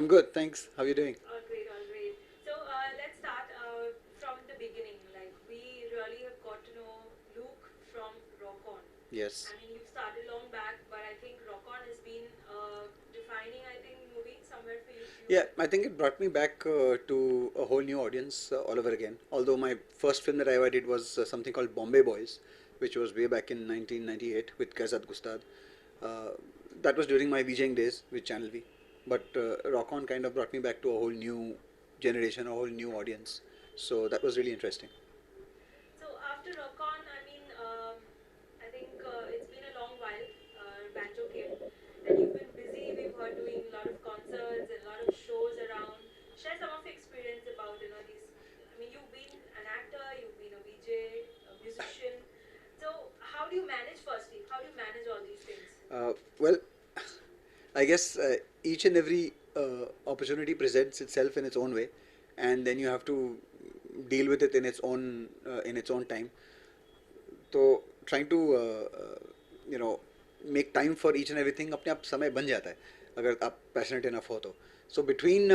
I'm good, thanks. How are you doing? All great, all great. So let's start from the beginning. Like we really have got to know Luke from Rock On. Yes. I mean, you've started long back, but I think Rock On has been defining, I think, movie somewhere for you. Yeah, I think it brought me back to a whole new audience all over again. Although my first film that I ever did was something called Bombay Boys, which was way back in 1998 with Kazat Gustad. Uh, that was during my VJing days with Channel V. But Rock On kind of brought me back to a whole new generation, a whole new audience. So that was really interesting. So after Rock On, I mean, I think it's been a long while. Banjo came, and you've been busy. We've heard doing a lot of concerts and a lot of shows around. Share some of your experience about these. I mean, you've been an actor, you've been a VJ, a musician. So how do you manage? Firstly, how do you manage all these things? Well, I guess each and every opportunity presents itself in its own way, and then you have to deal with it in its own time. So trying to you know make time for each and everything अपने आप समय बन जाता है अगर आप passionate enough हो तो. So between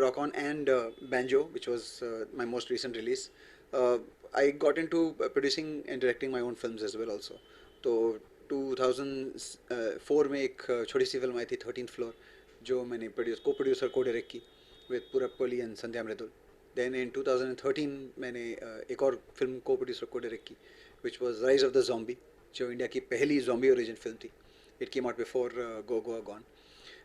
Rock On and Banjo, which was my most recent release, uh, I got into producing and directing my own films as well also. तो 2004 में एक छोटी सी फिल्म आई थी 13th फ्लोर जो मैंने को प्रोड्यूसर को डायरेक्ट की with Purab Kohli and Sandhya Mridul. Then in 2013 मैंने एक और फिल्म को प्रोड्यूसर को डायरेक्ट की which was Rise of the Zombie, जो इंडिया की पहली zombie origin film थी. It came out before Go Goa Gone.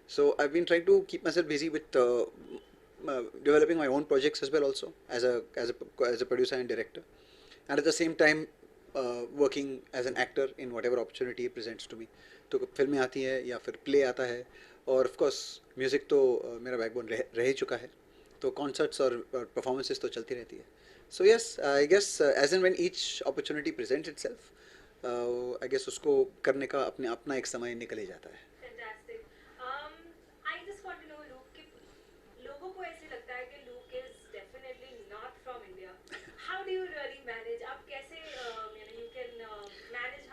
So I've been trying to keep myself busy with developing my own projects as well also as a producer and director, and at the same time working as an actor in whatever opportunity it presents to me. तो फिल्में आती हैं या फिर play आता है और of course music तो मेरा बैकबोन रह ही चुका है. तो कॉन्सर्ट्स और परफॉर्मेंसेस तो चलती रहती है. So yes, I guess as and when each opportunity presents itself, I guess उसको करने का अपने अपना एक समय निकल ही जाता है. Fantastic. Um, I just want to know, Luke, कि लोगों को ऐसे लगता है कि Luke is definitely not from India. How do you really manage? आप कैसे you can manage?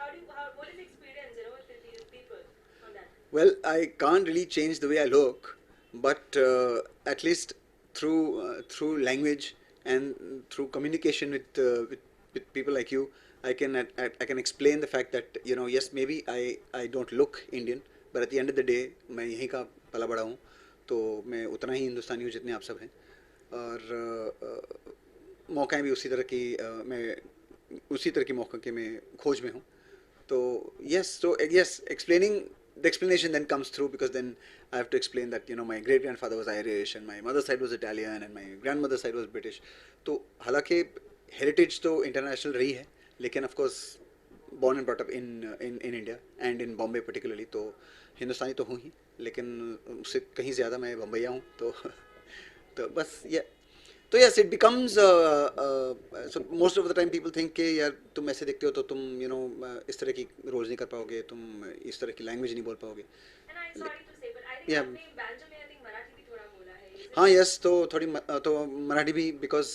What is the experience with these people on that? Well, I can't really change the way I look, but at least through language and through communication with people like you, I can explain the fact that yes, maybe I don't look Indian, but at the end of the day मैं यहीं का पला बड़ा हूँ. तो मैं उतना ही हिंदुस्तानी हूँ जितने आप सब हैं. और मौक़े भी उसी तरह की मैं उसी तरह के मौक़ों के मैं खोज में हूँ. So yes, explaining the explanation then comes through because then I have to explain that my great grandfather was Irish and my mother's side was Italian and my grandmother's side was British. तो हालांकि heritage तो international रही है, लेकिन of course born and brought up in India and in Bombay particularly, तो हिंदुस्तानी तो हूँ ही, लेकिन उससे कहीं ज़्यादा मैं बम्बईया हूँ. तो तो बस ये. तो yes it becomes so most of the time people think कि यार तुम ऐसे दिखते हो तो तुम इस तरह की रोल्स नहीं कर पाओगे, तुम इस तरह की लैंग्वेज नहीं बोल पाओगे. And I sorry to say, but I think या आपने banjo में I think मराठी भी थोड़ा बोला है. Is it हाँ right? यस, तो थोड़ी तो मराठी भी बिकॉज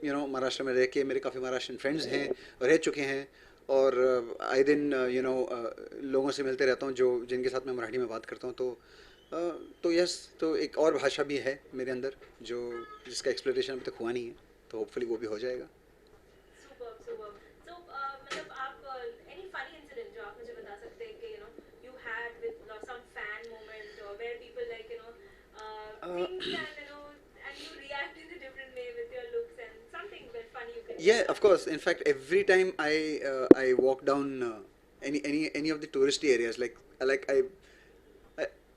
महाराष्ट्र में रह के मेरे काफ़ी महाराष्ट्रियन फ्रेंड्स हैं, रह चुके हैं. और आए दिन लोगों से मिलते रहता हूँ जो जिनके साथ मैं मराठी में बात करता हूँ. तो यस, तो एक और भाषा भी है मेरे अंदर जो जिसका एक्सप्लोरेशन अभी तक हुआ नहीं है, तो होपफुली वो भी हो जाएगा. Superb, superb. So, मतलब आप any funny incident जो आप मुझे बता सकते हैं कि you had with some fan moment or where people think and you react in a different way with your looks and something very funny you can Yeah, share. of course. In fact, every time I walk down any of the touristy areas, I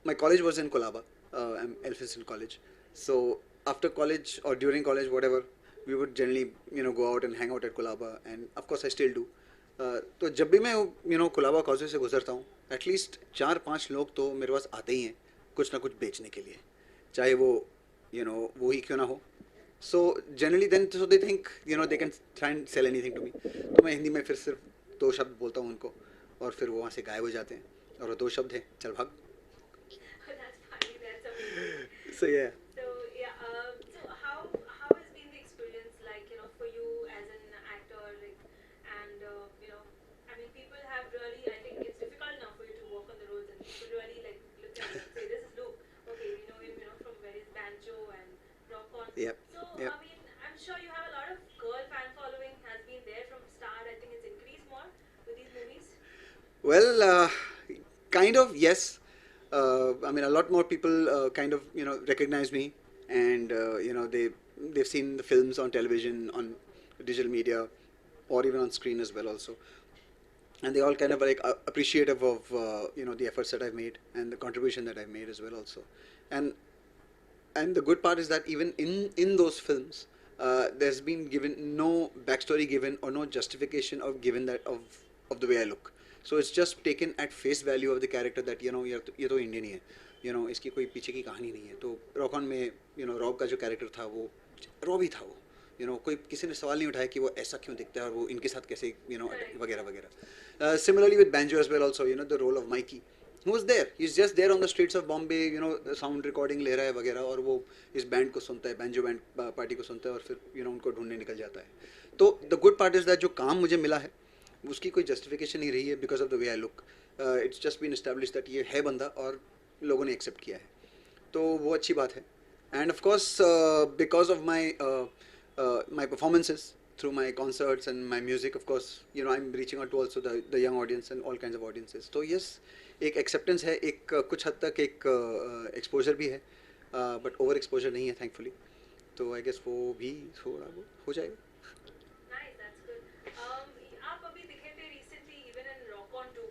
my college was in Kolaba, I'm Elphinstone College. So after college or during college, whatever, we would generally go out and hang out at Kolaba, and of course I still do. तो जब भी मैं Colaba college से गुजरता हूँ, at least 4-5 लोग तो मेरे पास आते ही हैं कुछ ना कुछ बेचने के लिए, चाहे वो वो ही क्यों ना हो. So generally then so they think they can try and sell anything to me. तो मैं हिंदी में फिर सिर्फ 2 शब्द बोलता हूँ उनको, और फिर वो वहाँ से गायब हो जाते हैं, और वो 2 शब्द हैं चल भाग. That's funny. That's amazing. सो ये. So yeah, so how has been the experience like for you as an actor like and I mean people have really I think it's difficult now for you to walk on the roads and people really like look at you and say this is Luke, okay we know him from where he's Well, kind of yes. I mean, a lot more people kind of recognize me, and they've seen the films on television, on digital media, or even on screen as well also, and they all kind of like appreciative of the efforts that I've made and the contribution that I've made as well also, and the good part is that even in those films, there's been given no backstory given or no justification of given that of the way I look. So it's just taken at face value of the character that ये तो Indian ही है, इसकी कोई पीछे की कहानी नहीं है. तो रॉकॉन में रॉब का जो कैरेक्टर था वो रॉब ही था वो. कोई किसी ने सवाल नहीं उठाया कि वो ऐसा क्यों दिखता है और वो इनके साथ कैसे Correct. वगैरह वगैरह. Similarly with banjo as well also, the role of Mikey, who was there, he's just there on the streets of Bombay, sound recording ले रहा है वगैरह, और वो इस बैंड को सुनता है, बैंजो बैंड पार्टी को सुनता है, और फिर उनको ढूंढने निकल जाता है. तो the good part is that जो काम मुझे मिला है उसकी कोई जस्टिफिकेशन नहीं रही है because of the way I look. It's just been establish that ये है बंदा और लोगों ने एक्सेप्ट किया है, तो वो अच्छी बात है. End of course because of my performances through my concerts and my music, of course, I'm reaching out to also the young audience and all kinds of audiences. So yes, एक acceptance है, एक कुछ हद तक एक exposure भी है, but over exposure नहीं है thankfully. तो I guess वो भी थोड़ा वो हो जाएगा. Nice, that's good. आप अभी दिखे थे recently even in Rock On too.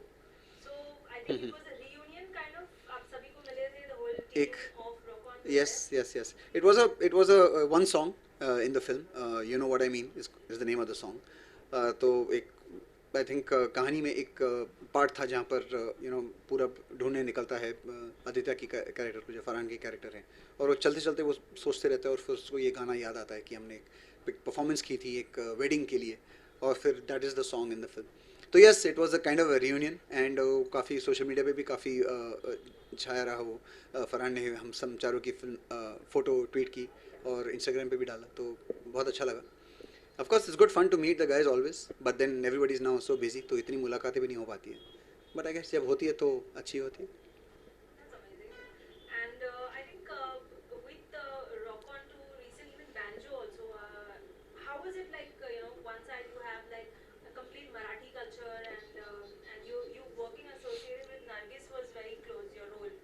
So I think it was a reunion kind of. आप सभी को मिले थे, the whole एक team of Rock On was Yes, there. yes. It was a one song in the film. You know what I mean is the name of the song. तो एक I think कहानी में एक part था जहाँ पर पूरा ढूंढने निकलता है आदित्य की कैरेक्टर को, जो फरहान की कैरेक्टर है, और वो चलते चलते वो सोचते रहता है और फिर उसको ये गाना याद आता है कि हमने एक परफॉर्मेंस की थी एक वेडिंग के लिए, और फिर that is the song in the film. तो yes, it was a kind of a reunion, and काफ़ी सोशल मीडिया पे भी काफ़ी छाया रहा वो. फरहान ने हम सब चारों की फिल्म फ़ोटो ट्वीट की और इंस्टाग्राम पे भी डाला, तो बहुत अच्छा लगा. Of course, it's good fun to meet the guys always, but then everybody is now so busy, तो इतनी मुलाकातें भी नहीं हो पाती है. But I guess जब होती है तो अच्छी होती है. That's amazing. And I think with Rock On to recently with Banjo also, how was it like? One side you have like a complete Marathi culture, and you working associated with Nargis was very close your role.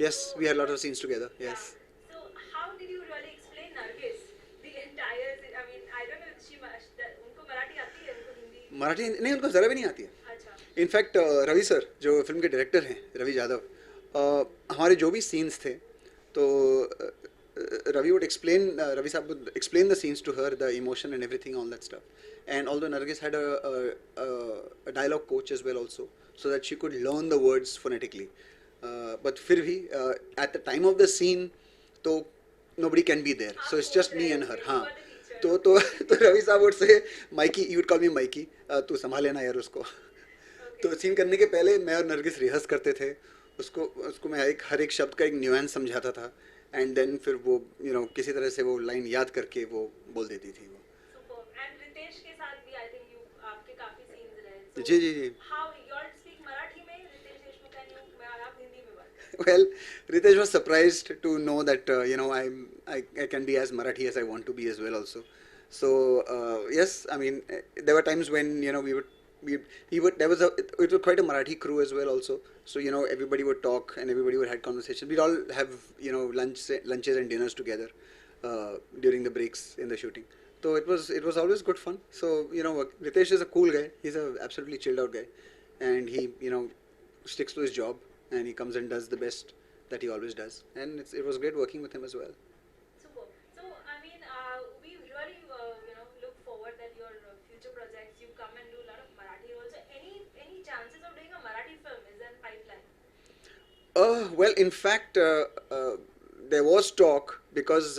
Yes, So we had a lot of scenes together. yeah. Yes. So how did you really explain Nargis? The entire. I mean, I don't know if she उनको मराठी आती है, उनको हिंदी. मराठी नहीं, उनको ज़रा भी नहीं आती है. अच्छा. इनफैक्ट रवि सर जो फिल्म के डायरेक्टर हैं, रवि यादव, हमारे जो भी सीन्स थे, तो रवि साहब would explain the scenes to her, the emotion and everything, all that stuff. And although Nargis had a dialogue coach as well also, so that she could learn the words phonetically, but फिर भी at the time of the scene, तो nobody can be there, so आप it's coach just me रहे and her. थे, you हाँ. were the teacher. तो रवि साहब would say, Mikey, you would call me Mikey, तू संभाल लेना यार उसको. तो Okay. सीन करने के पहले मैं और नरगिस रिहर्स करते थे, उसको उसको मैं हर एक शब्द का एक न्यूएंस समझाता था, एंड देन फिर वो किसी तरह से वो लाइन याद करके वो बोल देती थी वो. Superb. And Ritesh के साथ भी I think you आपके काफी scenes रहे. So ji ji ji. how you all speak Marathi में Ritesh Deshmukh and you मैं और आप हिंदी में बात करें. Well, Ritesh was surprised to know that I can be as Marathi as I want to be as well also. So yes, I mean there were times when we would there was it was quite a Marathi crew as well also. So everybody would talk and everybody would have conversations. We'd all have lunches and dinners together during the breaks in the shooting. So it was always good fun. So Ritesh is a cool guy. He's a absolutely chilled out guy, and he sticks to his job, and he comes and does the best that he always does, and it was great working with him as well. Superb. So I mean we really look forward that your future projects you come and do a lot of Marathi roles. So any chances of doing a Marathi film is in pipeline? Well, in fact, there was talk because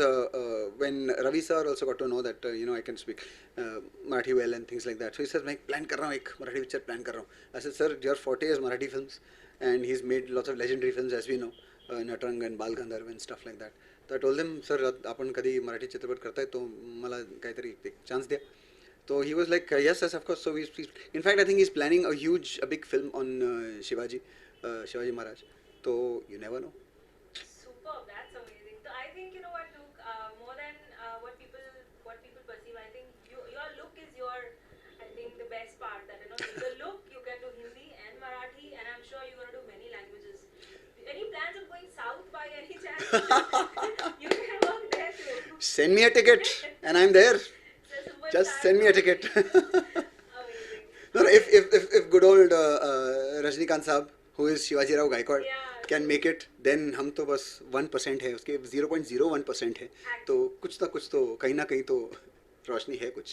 when Ravi sir also got to know that I can speak Marathi well and things like that, so he said, "मैं plan कर रहा हूँ एक Marathi picture plan कर रहा हूँ." I said, "Sir, your forte is Marathi films, and he's made lots of legendary films as we know, Natarang and Bal Gandharv and stuff like that." So I told him, "Sir, आपण कधी मराठी चित्रपट करताय तो मला काहीतरी एक chance द्या." So he was like, "Yes, yes, of course." So in fact, I think he's planning a big film on Shivaji Maharaj. So you never know. Superb, that's amazing. So I think you know what, Luke. More than what people perceive, I think your look is your, I think the best part. That the look you can do Hindi and Marathi, Send me a ticket and I'm there. So super Just star send me a comedy. ticket. Amazing. No, no, if good old Rajnikant Saab, who is Shivaji Rao Gaikwad, Yeah, can true. make it, then हम तो बस 1% है, उसके 0.01% है, तो Actually. कुछ ना कुछ तो कहीं ना कहीं तो रोशनी है कुछ.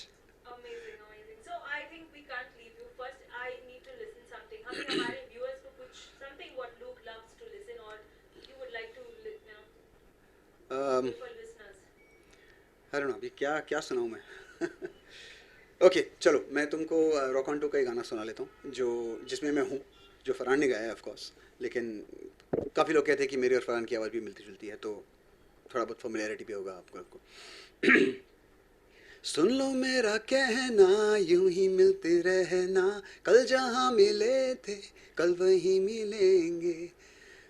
Amazing, amazing. So I think we can't leave you. First, I need to listen something. हमें हमारे viewers को कुछ something what Luke loves to listen or you would like to Um, give for listeners. I don't know, अभी क्या क्या सुनाऊँ मैं. Okay चलो मैं तुमको रॉक ऑन टू का ही गाना सुना लेता हूँ जो जिसमें मैं हूँ, जो फरहान ने गाया है ऑफ कोर्स, लेकिन काफ़ी लोग कहते हैं कि मेरी और फरहान की आवाज़ भी मिलती जुलती है, तो थोड़ा बहुत फॉर्मुलैरिटी भी होगा आपको. सुन लो मेरा कहना, यूं ही मिलते रहना, कल जहाँ मिले थे कल वहीं मिलेंगे,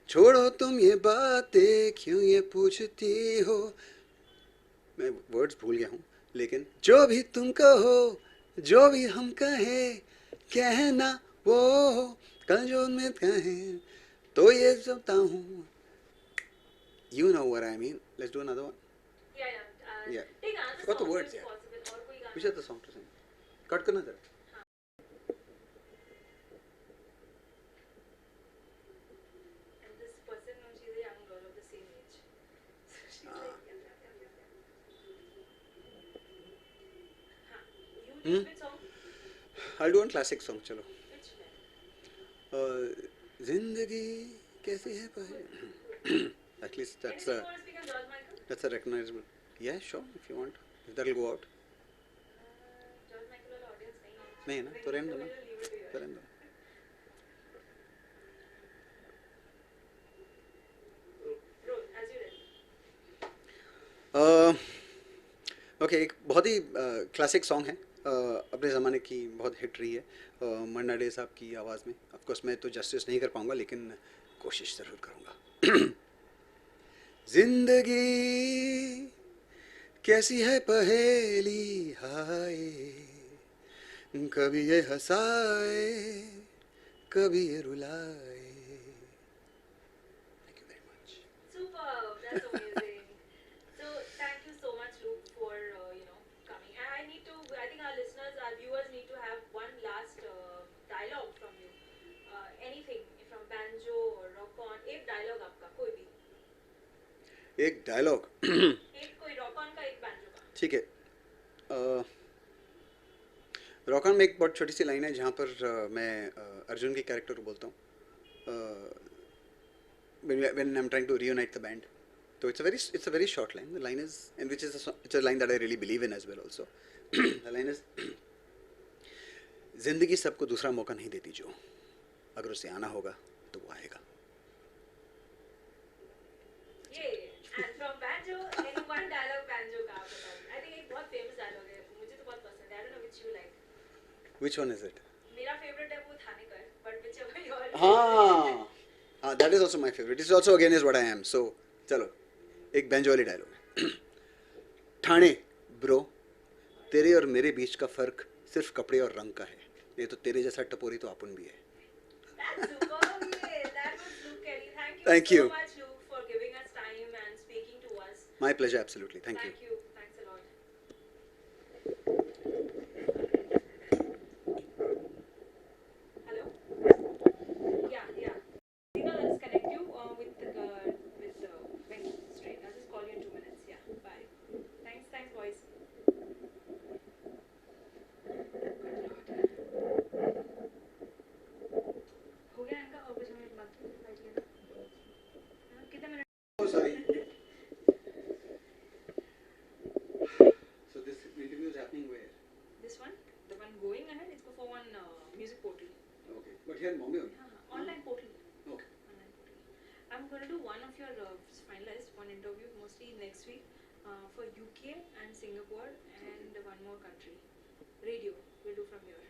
छोड़ो तुम ये बातें क्यों ये पूछती हो. मैं वर्ड्स भूल गया हूँ, लेकिन जो भी तुम कहो, जो भी हम कहें, कहना वो हो, कल जो मैं कहें तो ये सबता हूँ. You know what I mean. Let's do another one. Yeah, yeah. Yeah. Take another Forgot the song words, if yeah. possible और कोई Which गाना. are the song to sing? Cut करना जरा. हाँ. And this person, she's a young girl of the same age. So she's like, yeah, yeah, yeah, yeah, yeah. हाँ. You Hmm? choose which song? I'll do one classic song. चलो. Which one? जिंदगी कैसी है पर. At least Anything you want to speak on George Michael? that's a recognizable. Yeah, sure, if you want. If that'll go out. George Michael वाला audience नहीं है. नहीं है ना, तो रहने दो So ना. we'll leave it here. तो रहने दो. Roll, as you ready. Okay, एक बहुत ही क्लासिक सॉन्ग है, अपने ज़माने की बहुत हिट रही है, मन्ना डे साहब की आवाज़ में. ऑफ कोर्स मैं तो जस्टिस नहीं कर पाऊँगा, लेकिन कोशिश ज़रूर करूँगा. जिंदगी कैसी है पहेली हाय, कभी ये हंसाए कभी ये रुलाए. Thank you very much. Superb. That's amazing. So thank you so much, Luke, for coming. And I need to. I think our listeners, our viewers, need to have one last dialogue from you. Anything from banjo or rock on. एक dialogue आपका कोई भी. एक dialogue. एक कोई rock on का एक banjo का. ठीक है. रॉकन में एक बहुत छोटी सी लाइन है जहाँ पर मैं अर्जुन के कैरेक्टर को बोलता हूँ when I'm trying to reunite the band. So it's a very short line. The line is, and which is it's a line that I really believe in as well also. The line is, जिंदगी सबको दूसरा मौका नहीं देती जो, अगर उसे आना होगा तो वो आएगा. Yeah. And from banjo, any one dialogue banjo का आप बताओ. I think एक बहुत famous dialogue है. मुझे तो बहुत पसंद है. I don't know which you like. Which one is it? मेरा favorite है वो थाने का है. But whichever your. हाँ. That is also my favorite. This also again is what I am. So चलो एक बैंजो वाली डायलॉग है. ठाणे ब्रो, तेरे और मेरे बीच का फर्क सिर्फ कपड़े और रंग का है, नहीं तो तेरे जैसा टपोरी तो अपन भी है. That's superb. Yeah. That was Luke Kelly. Thank Thank you you. so much, Luke, for giving us time and speaking to us. My pleasure, absolutely. Thank you. Thank you. Thanks a lot. Hello? Yeah, yeah. Dina, I'll just connect you with Venki straight. I'll just call you in 2 minutes. Yeah. Bye. Thanks, boys. हो गया इनका और कुछ minute बाकी बैठ गया ना कितने minute. Oh, sorry. So this interview is happening where? This one, the one going ahead, it's for one music portal. Okay, but here in Bombay only. Online portal. Okay. Online portal. I'm going to do one of your finalists, one interview mostly next week for UK and Singapore and one more country. Radio, we'll do from here.